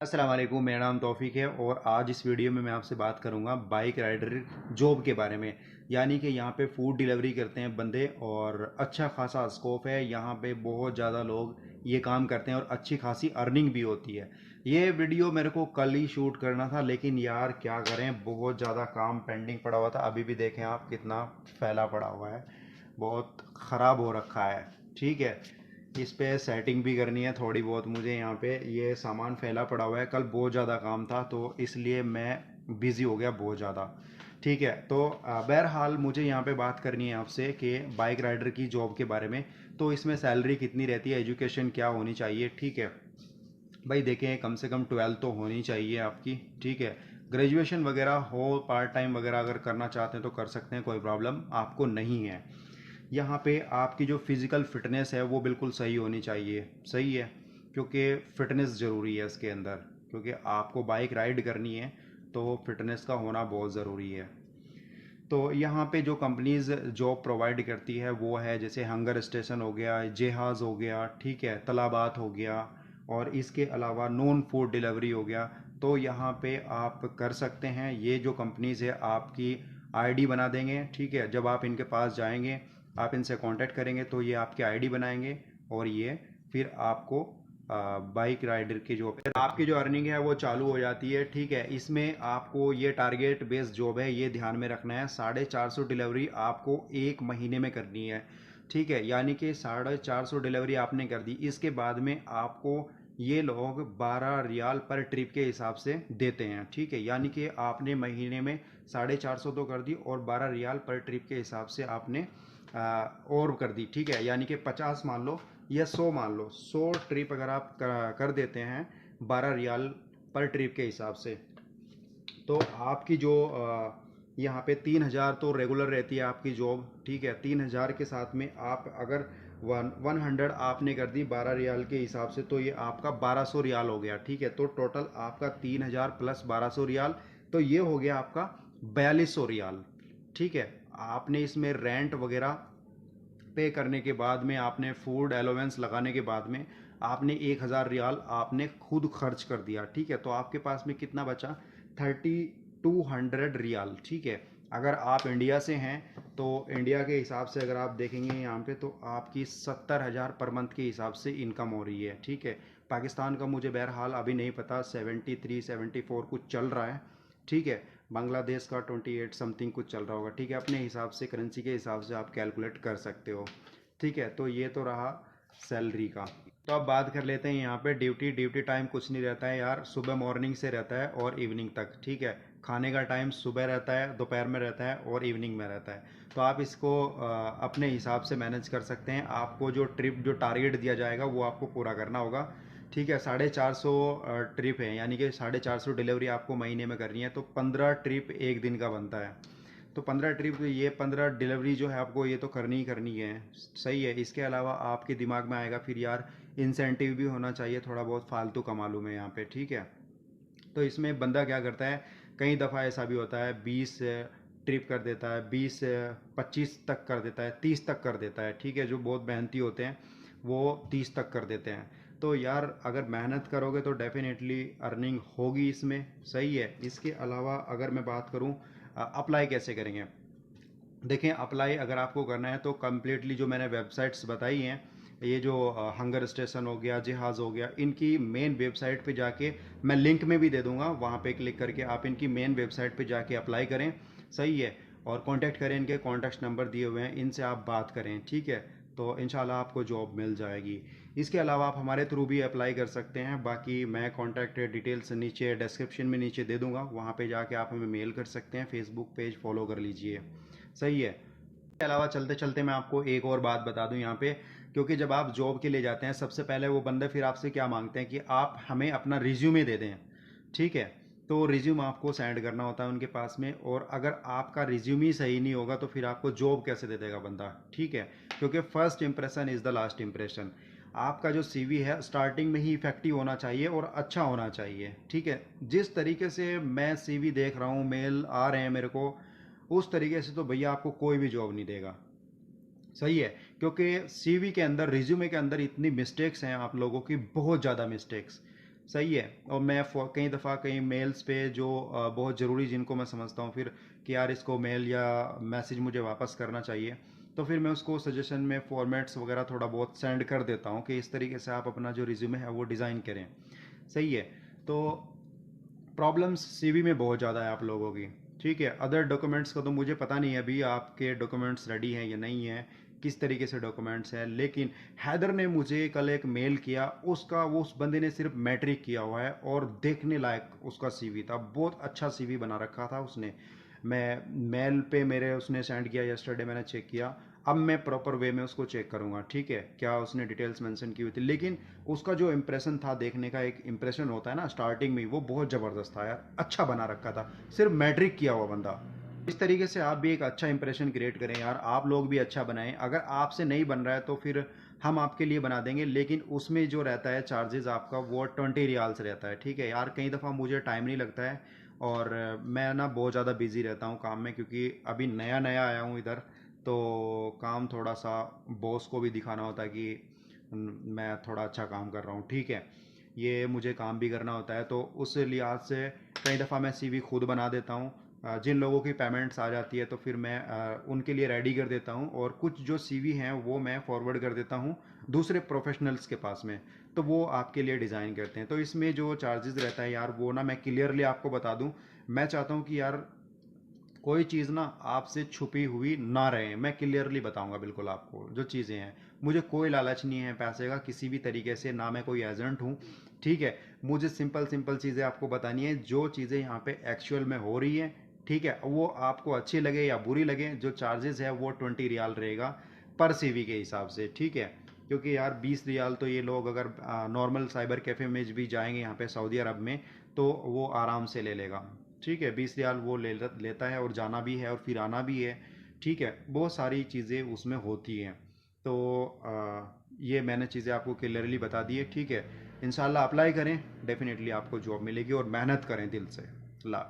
अस्सलाम वालेकुम, मेरा नाम तौफीक है और आज इस वीडियो में मैं आपसे बात करूंगा बाइक राइडर जॉब के बारे में। यानी कि यहाँ पे फूड डिलीवरी करते हैं बंदे और अच्छा खासा स्कोप है। यहाँ पे बहुत ज़्यादा लोग ये काम करते हैं और अच्छी खासी अर्निंग भी होती है। ये वीडियो मेरे को कल ही शूट करना था, लेकिन यार क्या करें, बहुत ज़्यादा काम पेंडिंग पड़ा हुआ था। अभी भी देखें आप कितना फैला पड़ा हुआ है, बहुत ख़राब हो रखा है। ठीक है, इस पे सेटिंग भी करनी है थोड़ी बहुत मुझे। यहाँ पे ये सामान फैला पड़ा हुआ है, कल बहुत ज़्यादा काम था तो इसलिए मैं बिज़ी हो गया बहुत ज़्यादा। ठीक है, तो बहरहाल मुझे यहाँ पे बात करनी है आपसे कि बाइक राइडर की जॉब के बारे में। तो इसमें सैलरी कितनी रहती है, एजुकेशन क्या होनी चाहिए। ठीक है भाई, देखें कम से कम 12 तो होनी चाहिए आपकी। ठीक है, ग्रेजुएशन वगैरह हो, पार्ट टाइम वगैरह अगर करना चाहते हैं तो कर सकते हैं, कोई प्रॉब्लम आपको नहीं है। यहाँ पे आपकी जो फिज़िकल फिटनेस है वो बिल्कुल सही होनी चाहिए। सही है, क्योंकि फिटनेस ज़रूरी है इसके अंदर, क्योंकि आपको बाइक राइड करनी है तो फिटनेस का होना बहुत ज़रूरी है। तो यहाँ पे जो कंपनीज जॉब प्रोवाइड करती है वो है जैसे हंगर स्टेशन हो गया, जेहाज हो गया, ठीक है, तलाबात हो गया, और इसके अलावा नॉन फूड डिलीवरी हो गया। तो यहाँ पे आप कर सकते हैं। ये जो कंपनीज है आपकी आईडी बना देंगे। ठीक है, जब आप इनके पास जाएंगे, आप इनसे कांटेक्ट करेंगे तो ये आपकी आईडी बनाएंगे और ये फिर आपको बाइक राइडर की जो आपकी जो अर्निंग है वो चालू हो जाती है। ठीक है, इसमें आपको ये टारगेट बेस्ड जॉब है, ये ध्यान में रखना है। 450 डिलीवरी आपको एक महीने में करनी है। ठीक है, यानी कि 450 डिलीवरी आपने कर दी, इसके बाद में आपको ये लोग 12 रियाल पर ट्रिप के हिसाब से देते हैं। ठीक है, यानी कि आपने महीने में 450 तो कर दी और 12 रियाल पर ट्रिप के हिसाब से आपने और कर दी। ठीक है, यानी कि 50 मान लो या 100 मान लो, 100 ट्रिप अगर आप कर देते हैं 12 रियाल पर ट्रिप के हिसाब से, तो आपकी जो यहाँ पे 3,000 तो रेगुलर रहती है आपकी जॉब। ठीक है, 3,000 के साथ में आप अगर 100 आपने कर दी 12 रियाल के हिसाब से तो ये आपका 1200 रियाल हो गया। ठीक है, तो टोटल आपका 3,000 प्लस 1200 रियाल, तो ये हो गया आपका 4200 रियाल। ठीक है, आपने इसमें रेंट वगैरह पे करने के बाद में, आपने फूड अलाउंस लगाने के बाद में आपने 1,000 रियाल आपने खुद खर्च कर दिया। ठीक है, तो आपके पास में कितना बचा, 3,200 रियाल। ठीक है, अगर आप इंडिया से हैं तो इंडिया के हिसाब से अगर आप देखेंगे यहाँ पे तो आपकी 70,000 पर मंथ के हिसाब से इनकम हो रही है। ठीक है, पाकिस्तान का मुझे बहरहाल अभी नहीं पता, 73-74 कुछ चल रहा है। ठीक है, बांग्लादेश का 28 समथिंग कुछ चल रहा होगा। ठीक है, अपने हिसाब से करेंसी के हिसाब से आप कैलकुलेट कर सकते हो। ठीक है, तो ये तो रहा सैलरी का। तो अब बात कर लेते हैं यहाँ पे ड्यूटी टाइम कुछ नहीं रहता है यार, सुबह मॉर्निंग से रहता है और इवनिंग तक। ठीक है, खाने का टाइम सुबह रहता है, दोपहर में रहता है और इवनिंग में रहता है। तो आप इसको अपने हिसाब से मैनेज कर सकते हैं। आपको जो ट्रिप जो टारगेट दिया जाएगा वो आपको पूरा करना होगा। ठीक है, 450 ट्रिप है, यानी कि 450 डिलीवरी आपको महीने में करनी है, तो 15 ट्रिप एक दिन का बनता है। तो 15 ट्रिप, ये 15 डिलीवरी जो है आपको ये तो करनी ही करनी है। सही है, इसके अलावा आपके दिमाग में आएगा फिर यार इंसेंटिव भी होना चाहिए, थोड़ा बहुत फालतू कमा लूँ मैं यहाँ पे। ठीक है, तो इसमें बंदा क्या करता है, कई दफ़ा ऐसा भी होता है 20 ट्रिप कर देता है, 20 25 तक कर देता है, 30 तक कर देता है। ठीक है, जो बहुत मेहनती होते हैं वो 30 तक कर देते हैं। तो यार अगर मेहनत करोगे तो डेफिनेटली अर्निंग होगी इसमें। सही है, इसके अलावा अगर मैं बात करूँ अप्लाई कैसे करेंगे। देखें, अप्लाई अगर आपको करना है तो कम्प्लीटली जो मैंने वेबसाइट्स बताई हैं, ये जो हंगर स्टेशन हो गया, जिहाज़ हो गया, इनकी मेन वेबसाइट पे जाके, मैं लिंक में भी दे दूंगा, वहाँ पे क्लिक करके आप इनकी मेन वेबसाइट पे जाके अप्लाई करें। सही है, और कांटेक्ट करें, इनके कॉन्टैक्ट नंबर दिए हुए हैं, इनसे आप बात करें। ठीक है, तो इंशाल्लाह आपको जॉब मिल जाएगी। इसके अलावा आप हमारे थ्रू भी अप्लाई कर सकते हैं। बाकी मैं कॉन्टैक्ट डिटेल्स नीचे डिस्क्रिप्शन में नीचे दे दूंगा, वहाँ पे जाके आप हमें मेल कर सकते हैं, फेसबुक पेज फॉलो कर लीजिए। सही है, इसके अलावा चलते चलते मैं आपको एक और बात बता दूं यहाँ पे, क्योंकि जब आप जॉब के लिए जाते हैं सबसे पहले वो बंदे फिर आपसे क्या मांगते हैं कि आप हमें अपना रिज्यूमे दे दें। ठीक है, तो रिज्यूम आपको सेंड करना होता है उनके पास में, और अगर आपका रिज्यूम ही सही नहीं होगा तो फिर आपको जॉब कैसे दे देगा बंदा। ठीक है, क्योंकि first impression is the last impression. आपका जो सीवी है स्टार्टिंग में ही इफेक्टिव होना चाहिए और अच्छा होना चाहिए। ठीक है, जिस तरीके से मैं सीवी देख रहा हूँ, मेल आ रहे हैं मेरे को, उस तरीके से तो भैया आपको कोई भी जॉब नहीं देगा। सही है, क्योंकि सीवी के अंदर, रिज्यूमे के अंदर इतनी मिस्टेक्स हैं आप लोगों की, बहुत ज़्यादा मिस्टेक्स। सही है। और मैं कई दफ़ा कई मेल्स पे जो बहुत ज़रूरी जिनको मैं समझता हूँ फिर कि यार इसको मेल या मैसेज मुझे वापस करना चाहिए, तो फिर मैं उसको सजेशन में फॉर्मेट्स वगैरह थोड़ा बहुत सेंड कर देता हूँ कि इस तरीके से आप अपना जो रिज्यूमे है वो डिज़ाइन करें। सही है। तो प्रॉब्लम्स सीवी में बहुत ज़्यादा है आप लोगों की। ठीक है, अदर डॉक्यूमेंट्स का तो मुझे पता नहीं है अभी आपके डॉक्यूमेंट्स रेडी हैं या नहीं है, किस तरीके से डॉक्यूमेंट्स हैं, लेकिन हैदर ने मुझे कल एक मेल किया, उसका वो उस बंदे ने सिर्फ मैट्रिक किया हुआ है और देखने लायक उसका सीवी था, बहुत अच्छा सीवी बना रखा था उसने। मैं मेल पे मेरे उसने सेंड किया यस्टरडे, मैंने चेक किया। अब मैं प्रॉपर वे में उसको चेक करूंगा, ठीक है, क्या उसने डिटेल्स मेंशन की हुई थी, लेकिन उसका जो इम्प्रेशन था, देखने का एक इम्प्रेशन होता है ना स्टार्टिंग में, वो बहुत ज़बरदस्त था यार, अच्छा बना रखा था, सिर्फ मैट्रिक किया हुआ बंदा। इस तरीके से आप भी एक अच्छा इंप्रेशन क्रिएट करें यार, आप लोग भी अच्छा बनाएं। अगर आपसे नहीं बन रहा है तो फिर हम आपके लिए बना देंगे, लेकिन उसमें जो रहता है चार्जेस आपका वो 20 रियाल्स रहता है, ठीक है यार। कई दफ़ा मुझे टाइम नहीं लगता है और मैं ना बहुत ज़्यादा बिजी रहता हूँ काम में, क्योंकि अभी नया नया आया हूँ इधर, तो काम थोड़ा सा बॉस को भी दिखाना होता है कि मैं थोड़ा अच्छा काम कर रहा हूँ, ठीक है। ये मुझे काम भी करना होता है, तो उस लिहाज से कई दफ़ा मैं सीवी खुद बना देता हूँ। जिन लोगों की पेमेंट्स आ जाती है तो फिर मैं उनके लिए रेडी कर देता हूँ, और कुछ जो सीवी हैं वो मैं फॉरवर्ड कर देता हूँ दूसरे प्रोफेशनल्स के पास में, तो वो आपके लिए डिज़ाइन करते हैं। तो इसमें जो चार्जेस रहता है यार, वो ना मैं क्लियरली आपको बता दूँ। मैं चाहता हूँ कि यार कोई चीज़ ना आपसे छुपी हुई ना रहे, मैं क्लियरली बताऊंगा बिल्कुल आपको जो चीज़ें हैं। मुझे कोई लालच नहीं है पैसे का किसी भी तरीके से, ना मैं कोई एजेंट हूँ, ठीक है। मुझे सिंपल सिंपल चीज़ें आपको बतानी है, जो चीज़ें यहाँ पे एक्चुअल में हो रही हैं, ठीक है। वो आपको अच्छी लगे या बुरी लगे, जो चार्जेस है वो 20 रियाल रहेगा पर सीवी के हिसाब से, ठीक है। क्योंकि यार 20 रियाल तो ये लोग अगर नॉर्मल साइबर कैफ़े में भी जाएंगे यहाँ पे सऊदी अरब में, तो वो आराम से ले लेगा, ठीक है। 20 रियाल वो लेता है, और जाना भी है और फिर आना भी है, ठीक है। बहुत सारी चीज़ें उसमें होती हैं। तो ये मैंने चीज़ें आपको क्लियरली बता दी है, ठीक है। इंशाल्लाह अप्लाई करें, डेफिनेटली आपको जॉब मिलेगी, और मेहनत करें दिल से। ला